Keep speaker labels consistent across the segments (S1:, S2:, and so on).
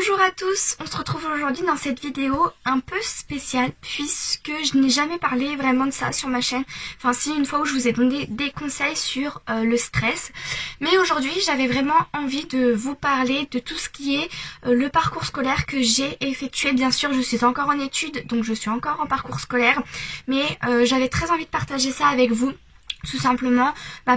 S1: Bonjour à tous, on se retrouve aujourd'hui dans cette vidéo un peu spéciale puisque je n'ai jamais parlé vraiment de ça sur ma chaîne. Enfin si, une fois où je vous ai donné des conseils sur le stress. Mais aujourd'hui j'avais vraiment envie de vous parler de tout ce qui est le parcours scolaire que j'ai effectué. Bien sûr je suis encore en études, donc je suis encore en parcours scolaire. Mais j'avais très envie de partager ça avec vous. Tout simplement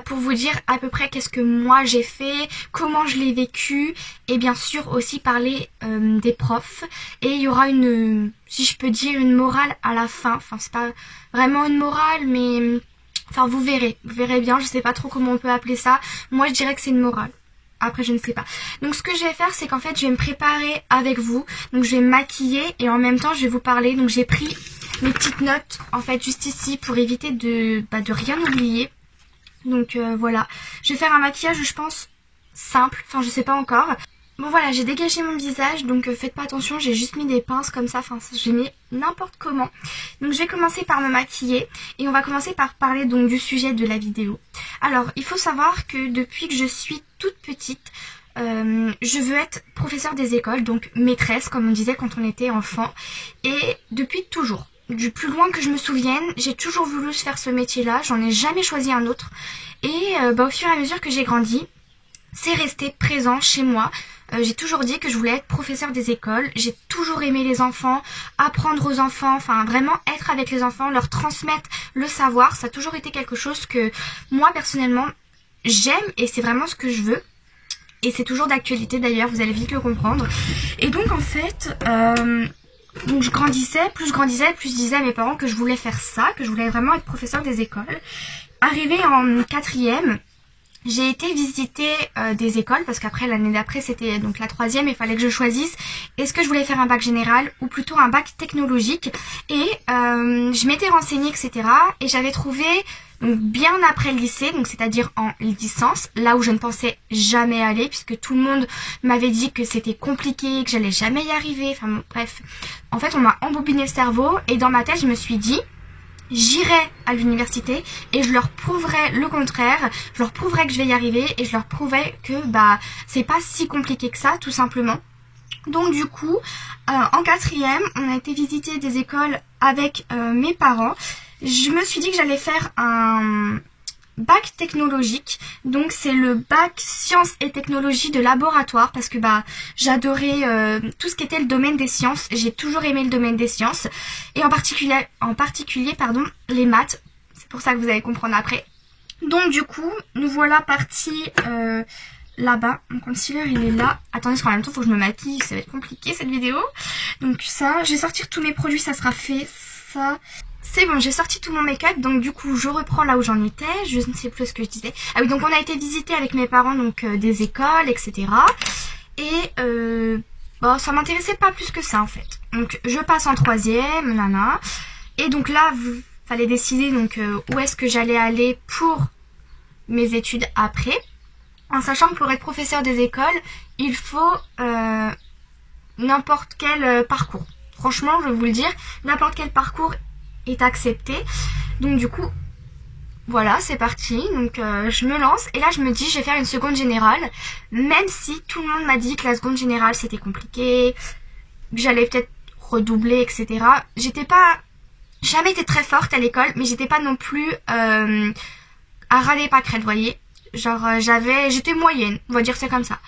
S1: pour vous dire à peu près qu'est-ce que moi j'ai fait, comment je l'ai vécu et bien sûr aussi parler des profs. Et il y aura une, si je peux dire, une morale à la fin. Enfin c'est pas vraiment une morale mais enfin vous verrez bien, je sais pas trop comment on peut appeler ça. Moi je dirais que c'est une morale. Après je ne sais pas. Donc ce que je vais faire c'est qu'en fait je vais me préparer avec vous. Donc je vais me maquiller et en même temps je vais vous parler. Donc j'ai pris mes petites notes en fait juste ici pour éviter de rien oublier. Donc voilà, je vais faire un maquillage je pense simple, enfin je sais pas encore. Bon voilà, j'ai dégagé mon visage donc faites pas attention, j'ai juste mis des pinces comme ça, enfin j'ai mis n'importe comment. Donc je vais commencer par me maquiller et on va commencer par parler donc du sujet de la vidéo. Alors il faut savoir que depuis que je suis toute petite, je veux être professeure des écoles, donc maîtresse comme on disait quand on était enfant, et depuis toujours. Du plus loin que je me souvienne, j'ai toujours voulu faire ce métier-là, j'en ai jamais choisi un autre. Et au fur et à mesure que j'ai grandi, c'est resté présent chez moi. J'ai toujours dit que je voulais être professeure des écoles, j'ai toujours aimé les enfants, apprendre aux enfants, enfin vraiment être avec les enfants, leur transmettre le savoir. Ça a toujours été quelque chose que moi personnellement j'aime et c'est vraiment ce que je veux. Et c'est toujours d'actualité d'ailleurs, vous allez vite le comprendre. Et donc en fait... Donc je grandissais, plus je disais à mes parents que je voulais faire ça, que je voulais vraiment être professeur des écoles. Arrivée en 4e, j'ai été visiter des écoles parce qu'après l'année d'après c'était donc la 3e et il fallait que je choisisse est-ce que je voulais faire un bac général ou plutôt un bac technologique. Et je m'étais renseignée etc. Et j'avais trouvé donc bien après le lycée, donc c'est-à-dire en licence, là où je ne pensais jamais aller puisque tout le monde m'avait dit que c'était compliqué, que j'allais jamais y arriver, enfin bon, bref. En fait on m'a embobiné le cerveau et dans ma tête je me suis dit j'irai à l'université et je leur prouverai le contraire, je leur prouverai que je vais y arriver et je leur prouverai que c'est pas si compliqué que ça tout simplement. Donc du coup en 4e on a été visiter des écoles avec mes parents. Je me suis dit que j'allais faire un bac technologique, donc c'est le bac sciences et technologies de laboratoire parce que j'adorais tout ce qui était le domaine des sciences, j'ai toujours aimé le domaine des sciences et en particulier les maths, c'est pour ça que vous allez comprendre après. Donc du coup nous voilà partis là-bas, mon concealer il est là, attendez parce qu'en même temps il faut que je me maquille, ça va être compliqué cette vidéo. Donc ça, je vais sortir tous mes produits, ça sera fait, ça... C'est bon, j'ai sorti tout mon make-up, donc du coup je reprends là où j'en étais, je ne sais plus ce que je disais. Ah oui, donc on a été visiter avec mes parents donc des écoles, etc. Et ça m'intéressait pas plus que ça en fait. Donc je passe en 3e, nana. Et donc là, fallait décider donc où est-ce que j'allais aller pour mes études après. En sachant que pour être professeur des écoles, il faut n'importe quel parcours. Franchement, je vais vous le dire, n'importe quel parcours est accepté. Donc du coup voilà, c'est parti. Donc je me lance et là je me dis je vais faire une seconde générale, même si tout le monde m'a dit que la seconde générale c'était compliqué, que j'allais peut-être redoubler etc. J'étais pas, jamais été très forte à l'école, mais j'étais pas non plus à ras des pâquerettes, vous voyez, genre j'étais moyenne, on va dire c'est comme ça.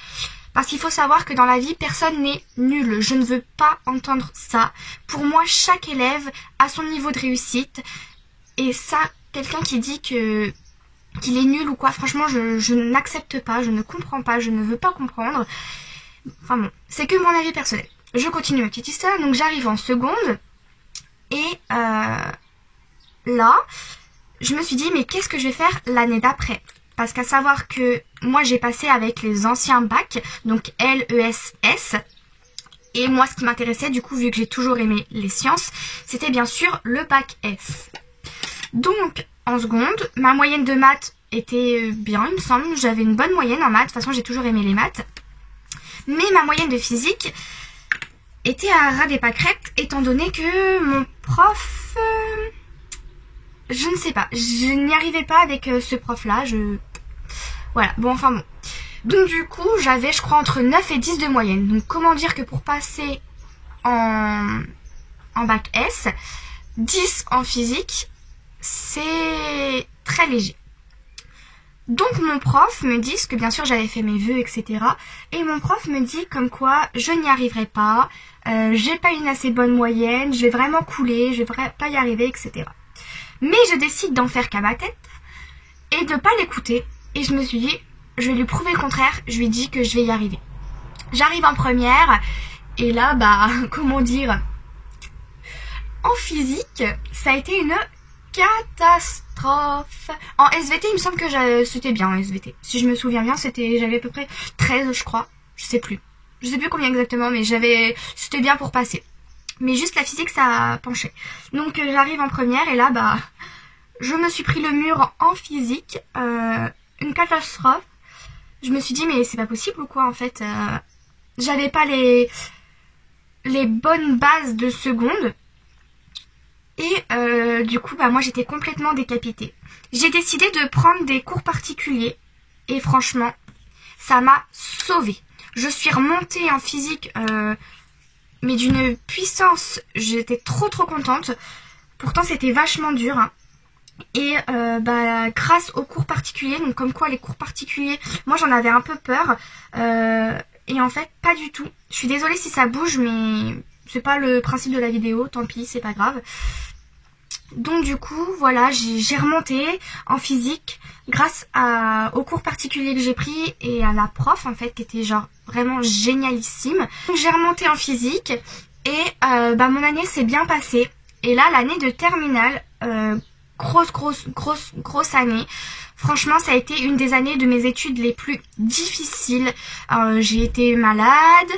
S1: Parce qu'il faut savoir que dans la vie, personne n'est nul. Je ne veux pas entendre ça. Pour moi, chaque élève a son niveau de réussite. Et ça, quelqu'un qui dit qu'il est nul ou quoi, franchement, je n'accepte pas, je ne comprends pas, je ne veux pas comprendre. Enfin bon, c'est que mon avis personnel. Je continue ma petite histoire. Donc j'arrive en seconde. Et là, je me suis dit, mais qu'est-ce que je vais faire l'année d'après ? Parce qu'à savoir que moi j'ai passé avec les anciens bacs, donc LESS. Et moi ce qui m'intéressait du coup, vu que j'ai toujours aimé les sciences, c'était bien sûr le bac S. Donc en seconde, ma moyenne de maths était bien il me semble, j'avais une bonne moyenne en maths, de toute façon j'ai toujours aimé les maths. Mais ma moyenne de physique était à ras des pâquerettes étant donné que mon prof... je ne sais pas, je n'y arrivais pas avec ce prof là, voilà, bon enfin bon. Donc du coup, j'avais je crois entre 9 et 10 de moyenne. Donc comment dire que pour passer en bac S, 10 en physique, c'est très léger. Donc mon prof me dit, que bien sûr j'avais fait mes vœux, etc. Et mon prof me dit comme quoi je n'y arriverai pas, j'ai pas une assez bonne moyenne, je vais vraiment couler, je vais pas y arriver, etc. Mais je décide d'en faire qu'à ma tête et de pas l'écouter. Et je me suis dit, je vais lui prouver le contraire, je lui dis que je vais y arriver. J'arrive en première et là, comment dire, en physique, ça a été une catastrophe. En SVT, il me semble que c'était bien en SVT. Si je me souviens bien, j'avais à peu près 13, je crois. Je sais plus combien exactement, mais c'était bien pour passer. Mais juste la physique, ça penchait. Donc j'arrive en première et là, je me suis pris le mur en physique. Une catastrophe. Je me suis dit, mais c'est pas possible ou quoi en fait. J'avais pas les bonnes bases de seconde. Et du coup, moi j'étais complètement décapitée. J'ai décidé de prendre des cours particuliers. Et franchement, ça m'a sauvée. Je suis remontée en physique, mais d'une puissance. J'étais trop contente. Pourtant, c'était vachement dur. Hein. Et grâce aux cours particuliers, donc comme quoi les cours particuliers, moi j'en avais un peu peur. Et en fait, pas du tout. Je suis désolée si ça bouge, mais c'est pas le principe de la vidéo. Tant pis, c'est pas grave. Donc du coup, voilà, j'ai remonté en physique grâce aux cours particuliers que j'ai pris et à la prof en fait qui était genre vraiment génialissime. Donc j'ai remonté en physique et mon année s'est bien passée. Et là, l'année de terminale, grosse année. Franchement, ça a été une des années de mes études les plus difficiles. J'ai été malade.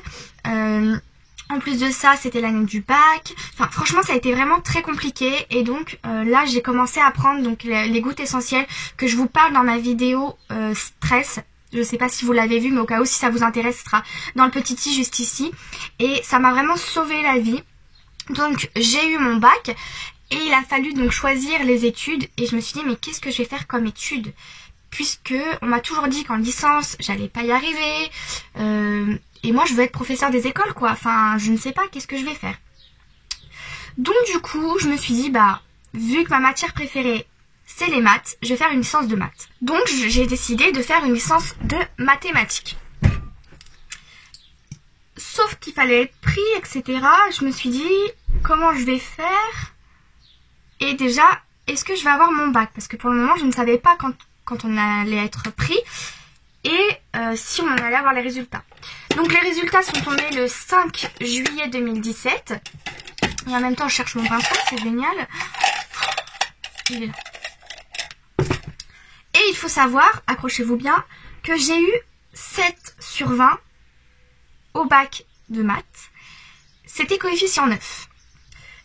S1: En plus de ça, c'était l'année du bac. Enfin, franchement, ça a été vraiment très compliqué. Et donc, là, j'ai commencé à prendre donc, les gouttes essentielles que je vous parle dans ma vidéo stress. Je ne sais pas si vous l'avez vu, mais au cas où, si ça vous intéresse, ce sera dans le petit i juste ici. Et ça m'a vraiment sauvé la vie. Donc, j'ai eu mon bac. Et il a fallu donc choisir les études. Et je me suis dit, mais qu'est-ce que je vais faire comme études? Puisque on m'a toujours dit qu'en licence, j'allais pas y arriver. Et moi, je veux être professeur des écoles, quoi. Enfin, je ne sais pas, qu'est-ce que je vais faire. Donc, du coup, je me suis dit, vu que ma matière préférée, c'est les maths, je vais faire une licence de maths. Donc, j'ai décidé de faire une licence de mathématiques. Sauf qu'il fallait être pris, etc. Je me suis dit, comment je vais faire? Et déjà, est-ce que je vais avoir mon bac? Parce que pour le moment, je ne savais pas quand on allait être pris. Et si on allait avoir les résultats. Donc les résultats sont tombés le 5 juillet 2017. Et en même temps je cherche mon pinceau, c'est génial. Il est là. Et il faut savoir, accrochez-vous bien, que j'ai eu 7 sur 20 au bac de maths. C'était coefficient 9.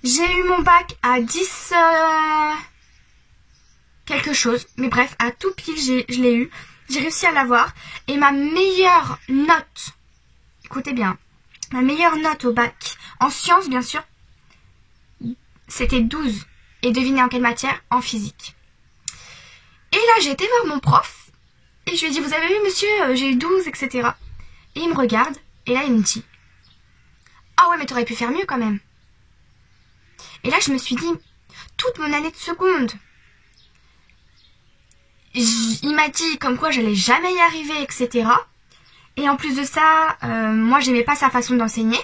S1: J'ai eu mon bac à 10 quelque chose. Mais bref, à tout pile je l'ai eu. J'ai réussi à l'avoir. Et ma meilleure note, écoutez bien, ma meilleure note au bac, en sciences bien sûr, c'était 12. Et devinez en quelle matière? En physique. Et là j'ai été voir mon prof. Et je lui ai dit, vous avez vu monsieur, j'ai eu 12, etc. Et il me regarde. Et là il me dit, ah ouais mais t'aurais pu faire mieux quand même. Et là je me suis dit, toute mon année de seconde, il m'a dit comme quoi j'allais jamais y arriver, etc. Et en plus de ça, moi j'aimais pas sa façon d'enseigner.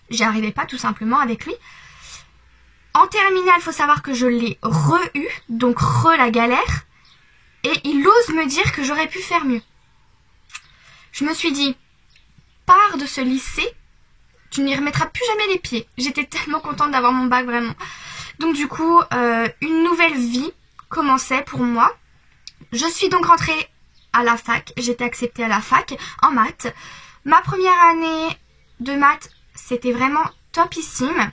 S1: J'y arrivais pas tout simplement avec lui. En terminale, faut savoir que je l'ai re-eu, donc la galère. Et il ose me dire que j'aurais pu faire mieux. Je me suis dit, pars de ce lycée, tu n'y remettras plus jamais les pieds. J'étais tellement contente d'avoir mon bac, vraiment. Donc du coup, une nouvelle vie commençait pour moi. Je suis donc rentrée à la fac, j'étais acceptée à la fac en maths. Ma première année de maths, c'était vraiment topissime.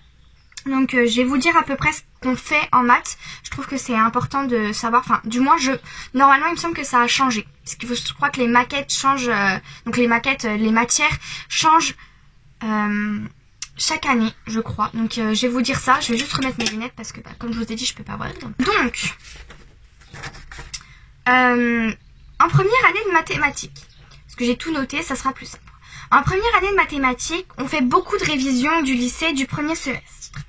S1: Donc je vais vous dire à peu près ce qu'on fait en maths. Je trouve que c'est important de savoir, enfin du moins normalement il me semble que ça a changé. Parce que je crois que les maquettes changent, donc les matières changent chaque année, je crois. Donc je vais vous dire ça, je vais juste remettre mes lunettes parce que comme je vous ai dit, je peux pas voir. Donc, en première année de mathématiques, parce que j'ai tout noté, ça sera plus simple. En première année de mathématiques, on fait beaucoup de révisions du lycée du premier semestre.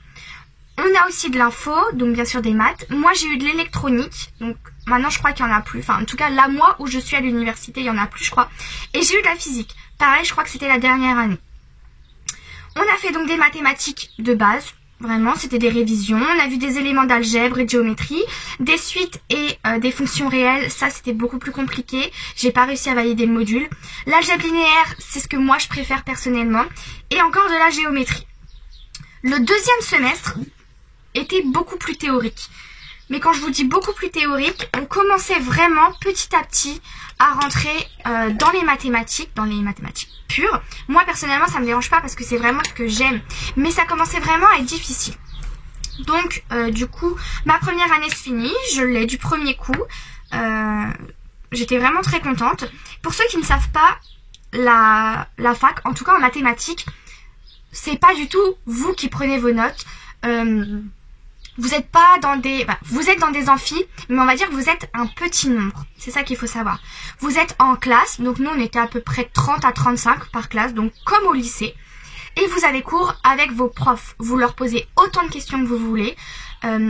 S1: On a aussi de l'info, donc bien sûr des maths. Moi, j'ai eu de l'électronique, donc maintenant je crois qu'il y en a plus. Enfin, en tout cas, là, moi, où je suis à l'université, il y en a plus, je crois. Et j'ai eu de la physique. Pareil, je crois que c'était la dernière année. On a fait donc des mathématiques de base. Vraiment, c'était des révisions. On a vu des éléments d'algèbre et de géométrie, des suites et des fonctions réelles. Ça, c'était beaucoup plus compliqué. J'ai pas réussi à valider le module. L'algèbre linéaire, c'est ce que moi, je préfère personnellement. Et encore de la géométrie. Le deuxième semestre était beaucoup plus théorique. Mais quand je vous dis beaucoup plus théorique, on commençait vraiment petit à petit à rentrer dans les mathématiques pures. Moi personnellement ça me dérange pas parce que c'est vraiment ce que j'aime. Mais ça commençait vraiment à être difficile. Donc du coup, ma première année se finit, je l'ai du premier coup. J'étais vraiment très contente. Pour ceux qui ne savent pas, la fac, en tout cas en mathématiques, c'est pas du tout vous qui prenez vos notes. Vous êtes pas dans des... vous êtes dans des amphis, mais on va dire que vous êtes un petit nombre. C'est ça qu'il faut savoir. Vous êtes en classe, donc nous on était à peu près 30 à 35 par classe, donc comme au lycée. Et vous avez cours avec vos profs. Vous leur posez autant de questions que vous voulez.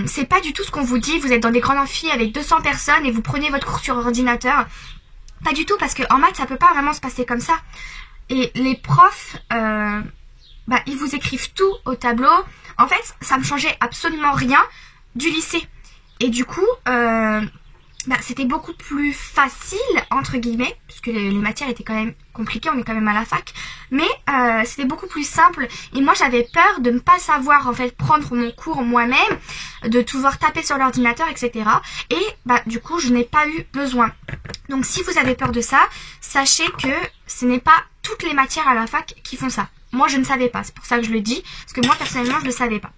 S1: C'est pas du tout ce qu'on vous dit. Vous êtes dans des grands amphis avec 200 personnes et vous prenez votre cours sur ordinateur. Pas du tout, parce qu'en maths, ça peut pas vraiment se passer comme ça. Et les profs... ils vous écrivent tout au tableau. En fait, ça me changeait absolument rien du lycée. Et du coup, c'était beaucoup plus facile, entre guillemets, puisque les matières étaient quand même compliquées, on est quand même à la fac. Mais c'était beaucoup plus simple. Et moi, j'avais peur de ne pas savoir, en fait, prendre mon cours moi-même, de devoir taper sur l'ordinateur, etc. Et du coup, je n'ai pas eu besoin. Donc, si vous avez peur de ça, sachez que ce n'est pas toutes les matières à la fac qui font ça. Moi, je ne savais pas. C'est pour ça que je le dis. Parce que moi, personnellement, je ne le savais pas.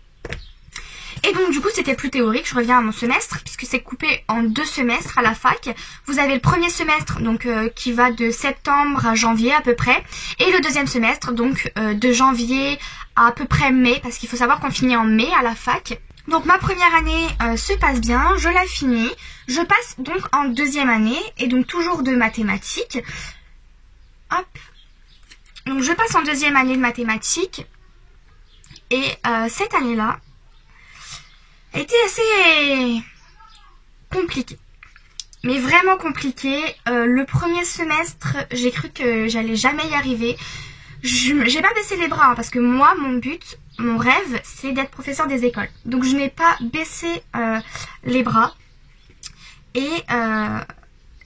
S1: Et donc, du coup, c'était plus théorique. Je reviens à mon semestre, puisque c'est coupé en 2 semestres à la fac. Vous avez le premier semestre, donc qui va de septembre à janvier à peu près. Et le deuxième semestre, donc de janvier à peu près mai. Parce qu'il faut savoir qu'on finit en mai à la fac. Donc, ma première année se passe bien. Je la finis. Je passe donc en deuxième année. Et donc, toujours de mathématiques. Hop. Donc je passe en deuxième année de mathématiques et cette année-là a été assez compliquée. Mais vraiment compliquée. Le premier semestre, j'ai cru que j'allais jamais y arriver. J'ai pas baissé les bras parce que moi, mon but, mon rêve, c'est d'être professeur des écoles. Donc je n'ai pas baissé les bras et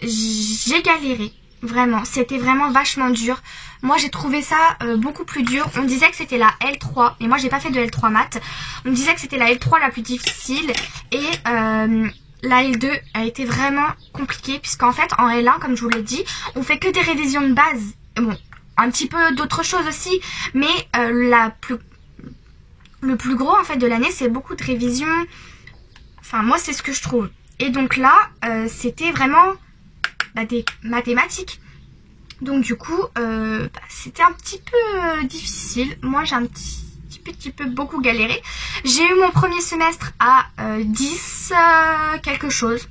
S1: j'ai galéré. Vraiment, c'était vraiment vachement dur. Moi, j'ai trouvé ça beaucoup plus dur. On disait que c'était la L3, et moi, j'ai pas fait de L3 maths. On disait que c'était la L3 la plus difficile, et la L2 a été vraiment compliquée, puisqu'en fait, en L1, comme je vous l'ai dit, on fait que des révisions de base. Bon, un petit peu d'autres choses aussi, mais le plus gros, en fait, de l'année, c'est beaucoup de révisions. Enfin, moi, c'est ce que je trouve. Et donc là, c'était vraiment... des mathématiques. Donc du coup, c'était un petit peu difficile. Moi, j'ai un petit peu beaucoup galéré. J'ai eu mon premier semestre à 10 quelque chose.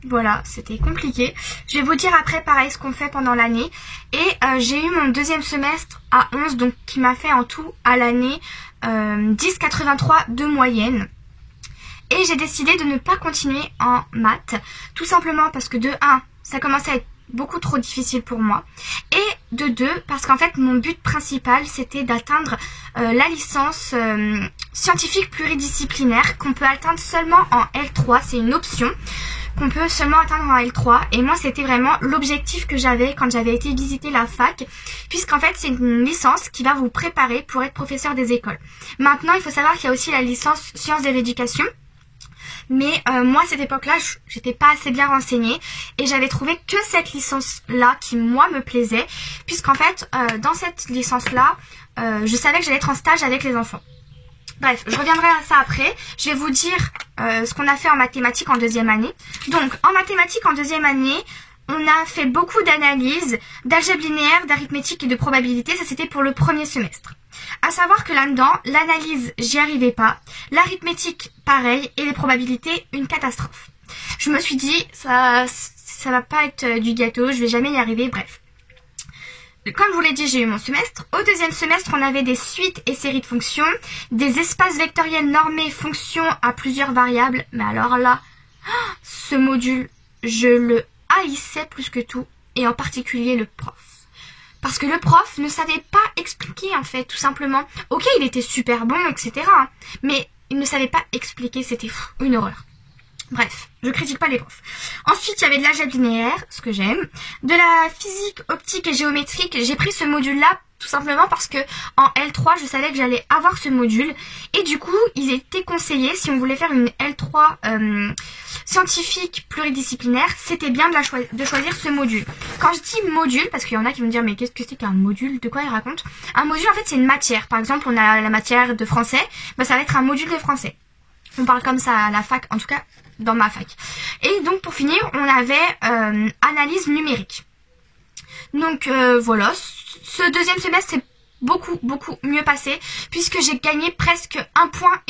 S1: Voilà, c'était compliqué. Je vais vous dire après, pareil, ce qu'on fait pendant l'année. Et j'ai eu mon deuxième semestre à 11, donc qui m'a fait en tout à l'année 10,83 de moyenne. Et j'ai décidé de ne pas continuer en maths. Tout simplement parce que de 1, ça commençait à être beaucoup trop difficile pour moi. Et de 2, parce qu'en fait, mon but principal, c'était d'atteindre la licence scientifique pluridisciplinaire qu'on peut atteindre seulement en L3. C'est une option qu'on peut seulement atteindre en L3. Et moi, c'était vraiment l'objectif que j'avais quand j'avais été visiter la fac. Puisqu'en fait, c'est une licence qui va vous préparer pour être professeur des écoles. Maintenant, il faut savoir qu'il y a aussi la licence sciences de l'éducation. Mais moi, à cette époque-là, j'étais pas assez bien renseignée et j'avais trouvé que cette licence-là qui, moi, me plaisait. Puisqu'en fait, dans cette licence-là, je savais que j'allais être en stage avec les enfants. Bref, je reviendrai à ça après. Je vais vous dire ce qu'on a fait en mathématiques en deuxième année. Donc, en mathématiques en deuxième année, on a fait beaucoup d'analyses, d'algèbre linéaire, d'arithmétique et de probabilité. Ça, c'était pour le premier semestre. À savoir que là-dedans, l'analyse, j'y arrivais pas. L'arithmétique, pareil. Et les probabilités, une catastrophe. Je me suis dit, ça va pas être du gâteau, je vais jamais y arriver, bref. comme je vous l'ai dit, j'ai eu mon semestre. Au deuxième semestre, on avait des suites et séries de fonctions, des espaces vectoriels normés, fonctions à plusieurs variables. Mais alors là, ce module, je le haïssais plus que tout, et en particulier le prof. Parce que le prof ne savait pas expliquer en fait, tout simplement. Ok, il était super bon, etc. Mais il ne savait pas expliquer, c'était une horreur. Bref, je critique pas les profs. Ensuite, il y avait de l'algèbre linéaire, ce que j'aime. De la physique optique et géométrique. J'ai pris ce module-là tout simplement parce que en L3, je savais que j'allais avoir ce module. Et du coup, il était conseillé, si on voulait faire une L3 scientifique pluridisciplinaire, c'était bien de choisir ce module. Quand je dis module, parce qu'il y en a qui vont me dire mais qu'est-ce que c'est qu'un module? De quoi il raconte? Un module, en fait, c'est une matière. Par exemple, on a la matière de français, bah, ça va être un module de français. On parle comme ça à la fac, en tout cas dans ma fac. Et donc pour finir, on avait analyse numérique. Donc voilà, ce deuxième semestre c'est beaucoup mieux passé puisque j'ai gagné presque 1,5 point,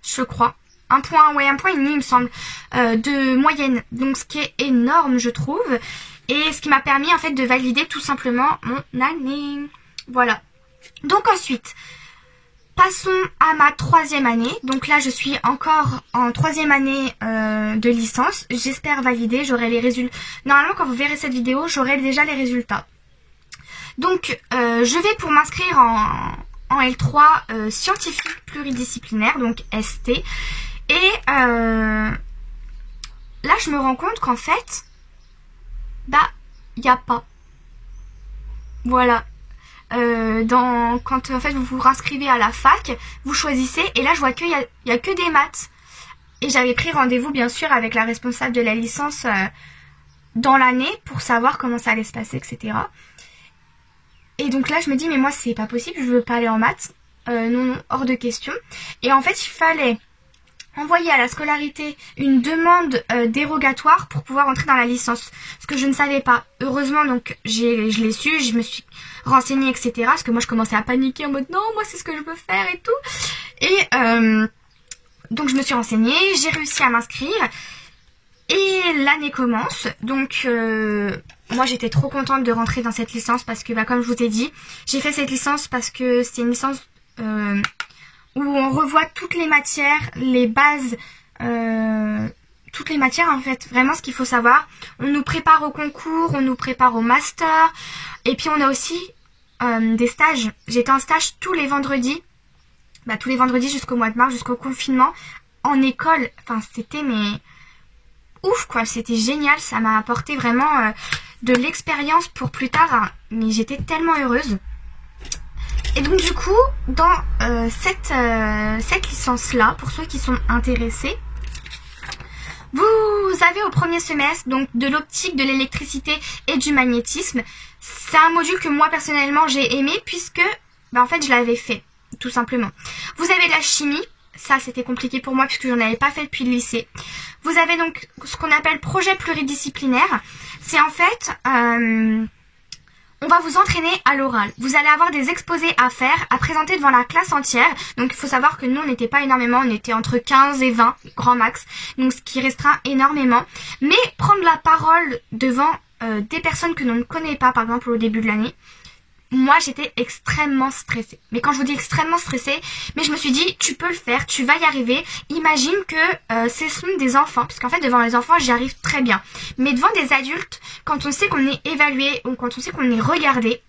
S1: je crois. 1 point, ouais, 1,5 point il me semble, de moyenne. Donc ce qui est énorme je trouve. Et ce qui m'a permis en fait de valider tout simplement mon année. Voilà. Donc ensuite, passons à ma 3e année. Donc là, je suis encore en 3e année de licence. J'espère valider. J'aurai les résultats. Normalement, quand vous verrez cette vidéo, j'aurai déjà les résultats. Donc, je vais pour m'inscrire en L3 scientifique pluridisciplinaire, donc ST. Et là, je me rends compte qu'en fait, bah, il n'y a pas. Voilà. Quand en fait vous vous inscrivez à la fac, vous choisissez et là je vois qu'il y a que des maths. Et j'avais pris rendez-vous bien sûr avec la responsable de la licence dans l'année pour savoir comment ça allait se passer, etc. Et donc là je me dis mais moi c'est pas possible, je veux pas aller en maths. Non, hors de question. Et en fait il fallait envoyer à la scolarité une demande dérogatoire pour pouvoir entrer dans la licence. Ce que je ne savais pas. Heureusement, donc, je l'ai su, je me suis renseignée, etc. Parce que moi, je commençais à paniquer en mode non, moi, c'est ce que je veux faire et tout. Et donc, je me suis renseignée, j'ai réussi à m'inscrire. Et l'année commence. Donc, moi, j'étais trop contente de rentrer dans cette licence parce que, bah, comme je vous ai dit, j'ai fait cette licence parce que c'était une licence où on revoit toutes les matières, les bases, toutes les matières en fait, vraiment ce qu'il faut savoir. On nous prépare au concours, on nous prépare au master, et puis on a aussi des stages. J'étais en stage tous les vendredis, bah, tous les vendredis jusqu'au mois de mars, jusqu'au confinement, en école. Enfin, c'était mais ouf quoi, c'était génial, ça m'a apporté vraiment de l'expérience pour plus tard, hein. Mais j'étais tellement heureuse. Et donc du coup, dans cette licence-là, pour ceux qui sont intéressés, vous avez au premier semestre donc de l'optique, de l'électricité et du magnétisme. C'est un module que moi personnellement j'ai aimé puisque bah, en fait je l'avais fait, tout simplement. Vous avez de la chimie, ça c'était compliqué pour moi puisque j'en avais pas fait depuis le lycée. Vous avez donc ce qu'on appelle projet pluridisciplinaire. C'est en fait... on va vous entraîner à l'oral. Vous allez avoir des exposés à faire, à présenter devant la classe entière. Donc il faut savoir que nous, on n'était pas énormément, on était entre 15 et 20, grand max. Donc ce qui restreint énormément. Mais prendre la parole devant des personnes que l'on ne connaît pas, par exemple au début de l'année, moi j'étais extrêmement stressée. Mais quand je vous dis extrêmement stressée, mais je me suis dit tu peux le faire, tu vas y arriver. Imagine que ce sont des enfants, parce qu'en fait devant les enfants j'y arrive très bien. Mais devant des adultes, quand on sait qu'on est évalué ou quand on sait qu'on est regardé,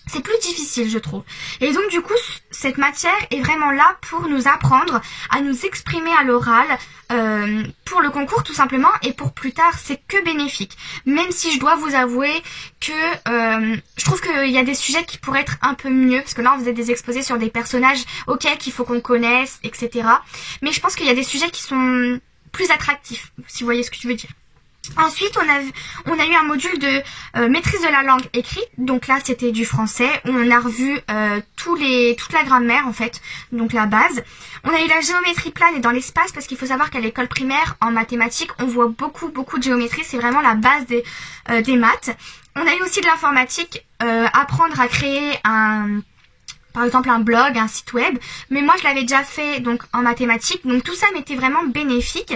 S1: c'est plus difficile je trouve. Et donc du coup cette matière est vraiment là pour nous apprendre à nous exprimer à l'oral pour le concours tout simplement, et pour plus tard c'est que bénéfique. Même si je dois vous avouer que je trouve qu'il y a des sujets qui pourraient être un peu mieux, parce que là on faisait des exposés sur des personnages qu'il faut qu'on connaisse, etc. Mais je pense qu'il y a des sujets qui sont plus attractifs, si vous voyez ce que je veux dire. Ensuite, on a eu un module de maîtrise de la langue écrite. Donc là, c'était du français. On a revu toute la grammaire, en fait. Donc la base. On a eu la géométrie plane et dans l'espace, parce qu'il faut savoir qu'à l'école primaire, en mathématiques, on voit beaucoup de géométrie. C'est vraiment la base des maths. On a eu aussi de l'informatique, apprendre à créer par exemple un blog, un site web. Mais moi, je l'avais déjà fait donc en mathématiques. Donc tout ça m'était vraiment bénéfique.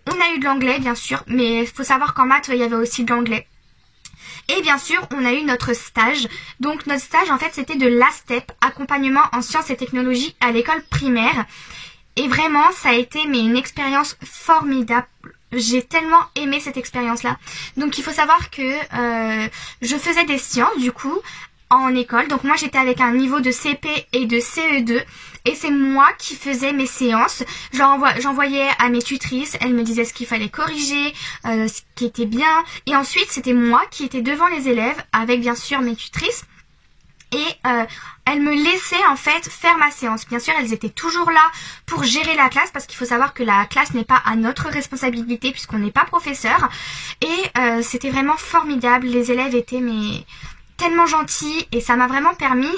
S1: On a eu de l'anglais, bien sûr, mais il faut savoir qu'en maths, il y avait aussi de l'anglais. Et bien sûr, on a eu notre stage. Donc notre stage, en fait, c'était de l'ASTEP, accompagnement en sciences et technologies à l'école primaire. Et vraiment, ça a été une expérience formidable. J'ai tellement aimé cette expérience-là. Donc il faut savoir que je faisais des sciences, du coup, en école. Donc moi j'étais avec un niveau de CP et de CE2 et c'est moi qui faisais mes séances. J'envoyais à mes tutrices, elles me disaient ce qu'il fallait corriger, ce qui était bien. Et ensuite c'était moi qui étais devant les élèves avec bien sûr mes tutrices. Et elles me laissaient en fait faire ma séance. Bien sûr, elles étaient toujours là pour gérer la classe parce qu'il faut savoir que la classe n'est pas à notre responsabilité puisqu'on n'est pas professeur. Et c'était vraiment formidable. Les élèves étaient tellement gentils et ça m'a vraiment permis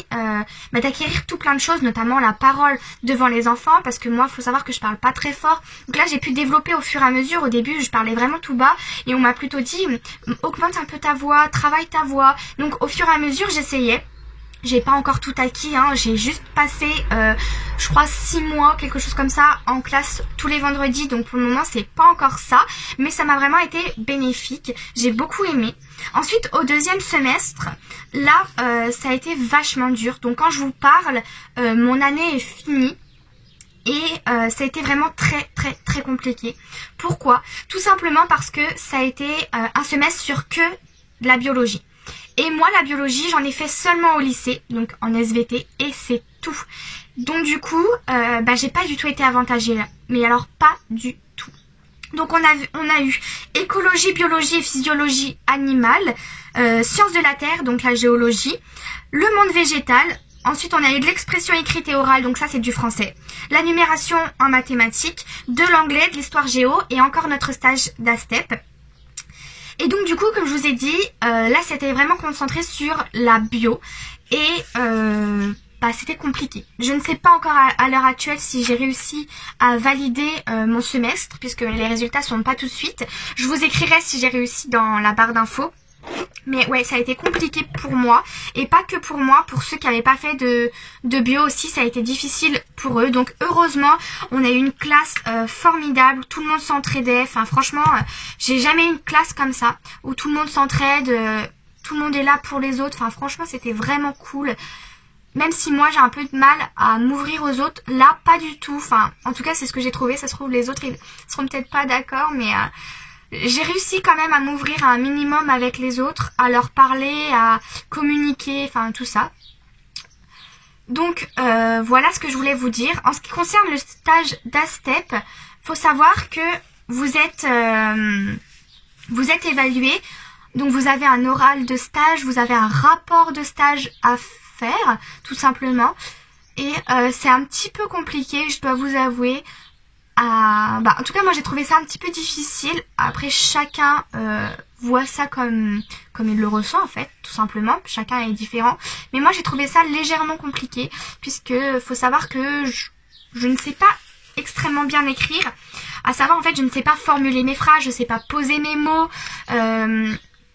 S1: d'acquérir tout plein de choses, notamment la parole devant les enfants parce que moi, il faut savoir que je parle pas très fort. Donc là, j'ai pu développer au fur et à mesure. Au début, je parlais vraiment tout bas et on m'a plutôt dit augmente un peu ta voix, travaille ta voix. Donc au fur et à mesure, j'essayais. J'ai pas encore tout acquis, hein. J'ai juste passé, je crois 6 mois, quelque chose comme ça, en classe tous les vendredis. Donc pour le moment, c'est pas encore ça, mais ça m'a vraiment été bénéfique. J'ai beaucoup aimé. Ensuite, au deuxième semestre, là, ça a été vachement dur. Donc quand je vous parle, mon année est finie. Et ça a été vraiment très compliqué. Pourquoi? Tout simplement parce que ça a été un semestre sur que de la biologie. Et moi, la biologie, j'en ai fait seulement au lycée, donc en SVT, et c'est tout. Donc du coup, j'ai pas du tout été avantagée là. Mais alors, pas du tout. Donc on a eu écologie, biologie et physiologie animale, sciences de la terre, donc la géologie, le monde végétal. Ensuite, on a eu de l'expression écrite et orale, donc ça c'est du français. La numération en mathématiques, de l'anglais, de l'histoire géo et encore notre stage d'ASTEP. Et donc du coup, comme je vous ai dit, là c'était vraiment concentré sur la bio et c'était compliqué. Je ne sais pas encore à l'heure actuelle si j'ai réussi à valider mon semestre puisque les résultats sont pas tout de suite. Je vous écrirai si j'ai réussi dans la barre d'infos. Mais ouais, ça a été compliqué pour moi. Et pas que pour moi, pour ceux qui n'avaient pas fait de bio aussi, ça a été difficile pour eux. Donc heureusement, on a eu une classe formidable. Tout le monde s'entraidait. Enfin franchement, j'ai jamais eu une classe comme ça. Où tout le monde s'entraide, tout le monde est là pour les autres. Enfin franchement, c'était vraiment cool. Même si moi j'ai un peu de mal à m'ouvrir aux autres, là pas du tout. Enfin, en tout cas c'est ce que j'ai trouvé. Ça se trouve les autres ils seront peut-être pas d'accord, mais... j'ai réussi quand même à m'ouvrir un minimum avec les autres, à leur parler, à communiquer, enfin tout ça. Donc voilà ce que je voulais vous dire. En ce qui concerne le stage d'ASTEP, faut savoir que vous êtes évalué. Donc vous avez un oral de stage, vous avez un rapport de stage à faire, tout simplement. Et c'est un petit peu compliqué, je dois vous avouer. En tout cas moi j'ai trouvé ça un petit peu difficile. Après chacun voit ça comme il le ressent en fait, tout simplement. Chacun est différent. Mais moi j'ai trouvé ça légèrement compliqué puisque faut savoir que je ne sais pas extrêmement bien écrire. À savoir en fait je ne sais pas formuler mes phrases, je ne sais pas poser mes mots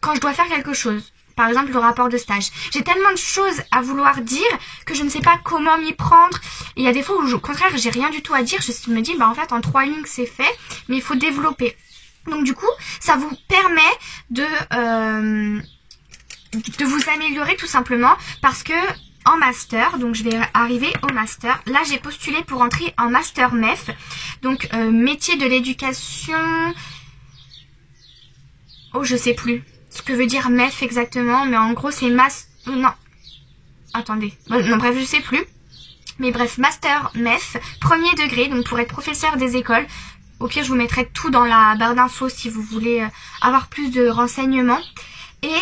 S1: quand je dois faire quelque chose. Par exemple le rapport de stage. J'ai tellement de choses à vouloir dire que je ne sais pas comment m'y prendre. Et il y a des fois où au contraire j'ai rien du tout à dire. Je me dis en fait en 3 lignes c'est fait. Mais il faut développer. Donc du coup ça vous permet de vous améliorer tout simplement. Parce que en master, donc je vais arriver au master. Là j'ai postulé pour entrer en master MEF. Donc métier de l'éducation. Oh je sais plus ce que veut dire MEF exactement, mais en gros c'est non, attendez, non bref je sais plus, mais bref master MEF, premier degré, donc pour être professeur des écoles. Au pire je vous mettrai tout dans la barre d'infos si vous voulez avoir plus de renseignements. Et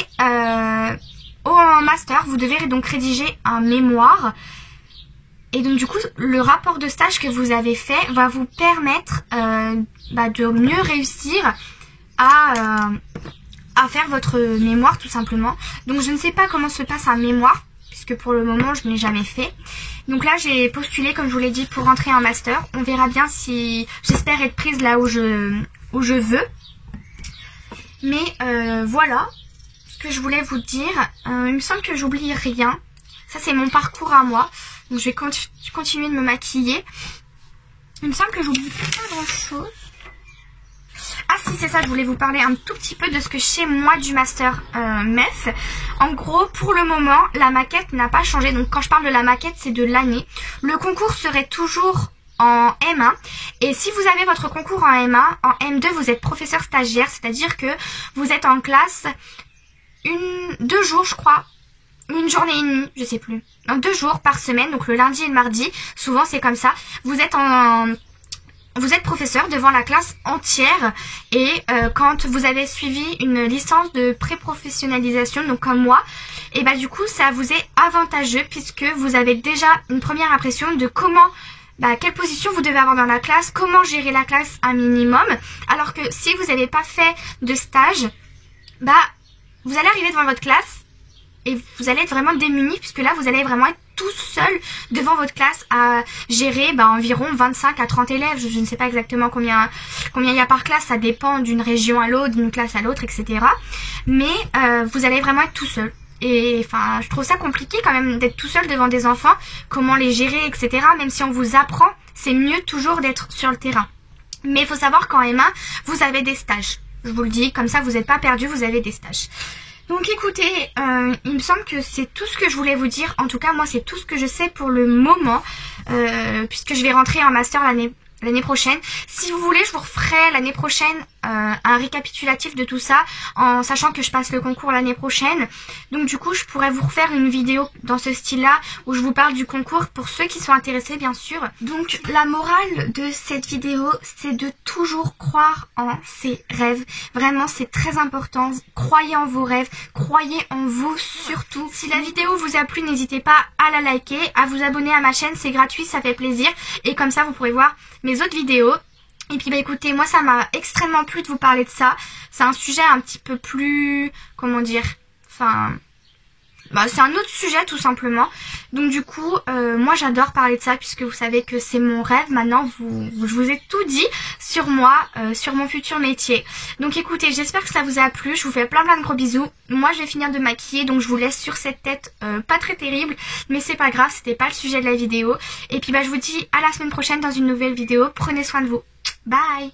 S1: au master vous devez donc rédiger un mémoire. Et donc du coup le rapport de stage que vous avez fait va vous permettre de mieux réussir à faire votre mémoire tout simplement. Donc je ne sais pas comment se passe un mémoire puisque pour le moment je ne l'ai jamais fait. Donc là j'ai postulé comme je vous l'ai dit pour rentrer en master. On verra bien si j'espère être prise là où je veux. Mais voilà ce que je voulais vous dire. Il me semble que j'oublie rien. Ça c'est mon parcours à moi. Donc je vais continuer de me maquiller. Il me semble que j'oublie pas grand chose. Ah si, c'est ça, je voulais vous parler un tout petit peu de ce que je sais moi du master MEF. En gros, pour le moment, la maquette n'a pas changé. Donc quand je parle de la maquette, c'est de l'année. Le concours serait toujours en M1. Et si vous avez votre concours en M1, en M2, vous êtes professeur stagiaire. C'est-à-dire que vous êtes en classe 2 jours, je crois. Une journée et demie, je sais plus. 2 jours par semaine, donc le lundi et le mardi. Souvent c'est comme ça. Vous êtes professeur devant la classe entière et quand vous avez suivi une licence de pré-professionnalisation, donc comme moi, et bah du coup ça vous est avantageux puisque vous avez déjà une première impression de quelle position vous devez avoir dans la classe, comment gérer la classe un minimum. Alors que si vous n'avez pas fait de stage, vous allez arriver devant votre classe et vous allez être vraiment démunis puisque là vous allez vraiment être tout seul devant votre classe à gérer environ 25 à 30 élèves. Je ne sais pas exactement combien il y a par classe, ça dépend d'une région à l'autre, d'une classe à l'autre, etc. Mais vous allez vraiment être tout seul. Et je trouve ça compliqué quand même d'être tout seul devant des enfants, comment les gérer, etc. Même si on vous apprend, c'est mieux toujours d'être sur le terrain. Mais il faut savoir qu'en M1, vous avez des stages. Je vous le dis, comme ça vous n'êtes pas perdu, vous avez des stages. Donc écoutez, il me semble que c'est tout ce que je voulais vous dire. En tout cas, moi, c'est tout ce que je sais pour le moment, puisque je vais rentrer en master l'année prochaine. Si vous voulez, je vous referai l'année prochaine un récapitulatif de tout ça, en sachant que je passe le concours l'année prochaine. Donc du coup, je pourrais vous refaire une vidéo dans ce style-là, où je vous parle du concours, pour ceux qui sont intéressés, bien sûr. Donc la morale de cette vidéo, c'est de toujours croire en ses rêves. Vraiment, c'est très important. Croyez en vos rêves, croyez en vous surtout. Si la vidéo vous a plu, n'hésitez pas à la liker, à vous abonner à ma chaîne, c'est gratuit, ça fait plaisir. Et comme ça, vous pourrez voir mes autres vidéos. Et puis écoutez, moi ça m'a extrêmement plu de vous parler de ça. C'est un sujet un petit peu plus, comment dire, c'est un autre sujet tout simplement. Donc du coup, moi j'adore parler de ça puisque vous savez que c'est mon rêve. Maintenant, je vous ai tout dit sur moi, sur mon futur métier. Donc écoutez, j'espère que ça vous a plu. Je vous fais plein de gros bisous. Moi je vais finir de maquiller, donc je vous laisse sur cette tête pas très terrible. Mais c'est pas grave, c'était pas le sujet de la vidéo. Et puis je vous dis à la semaine prochaine dans une nouvelle vidéo. Prenez soin de vous. Bye!